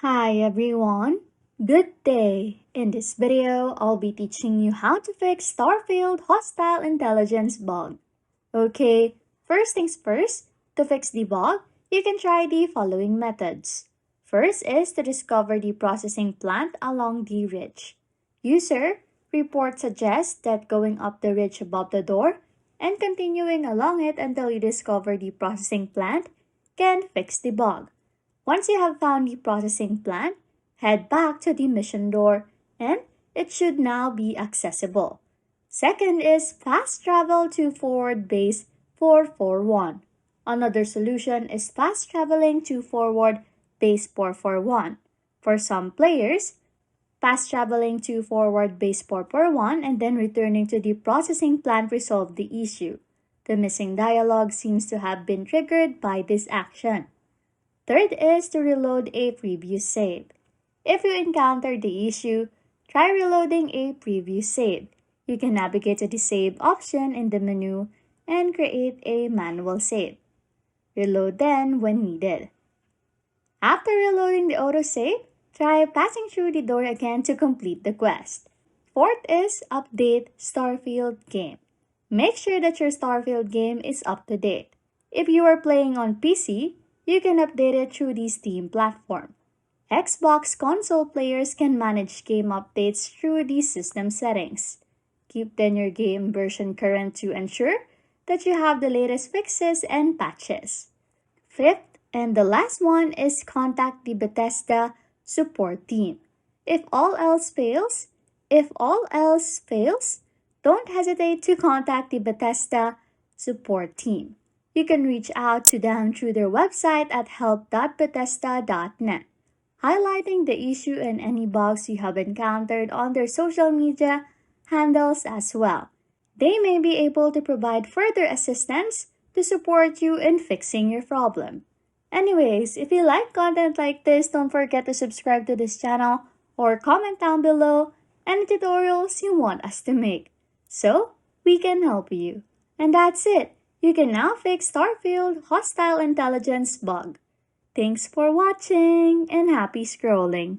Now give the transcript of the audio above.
Hi everyone, good day! In this video, I'll be teaching you how to fix Starfield Hostile Intelligence bug. Okay, first things first, to fix the bug, you can try the following methods. First is to discover the processing plant along the ridge. User, report suggests that going up the ridge above the door and continuing along it until you discover the processing plant can fix the bug. Once you have found the processing plant, head back to the mission door and it should now be accessible. Second is fast travel to forward base 441. Another solution is fast traveling to forward base 441. For some players, fast traveling to forward base 441 and then returning to the processing plant resolved the issue. The missing dialogue seems to have been triggered by this action. Third is to reload a previous save. If you encounter the issue, try reloading a previous save. You can navigate to the save option in the menu and create a manual save. Reload then when needed. After reloading the autosave, try passing through the door again to complete the quest. Fourth is update Starfield game. Make sure that your Starfield game is up to date. If you are playing on PC, you can update it through the Steam platform. Xbox console players can manage game updates through the system settings. Keep then your game version current to ensure that you have the latest fixes and patches. Fifth, and the last one is contact the Bethesda support team. If all else fails, don't hesitate to contact the Bethesda support team. You can reach out to them through their website at help.bethesda.net, highlighting the issue and any bugs you have encountered on their social media handles as well. They may be able to provide further assistance to support you in fixing your problem. Anyways, if you like content like this, don't forget to subscribe to this channel or comment down below any tutorials you want us to make, so we can help you. And that's it. You can now fix Starfield Hostile Intelligence bug. Thanks for watching and happy scrolling.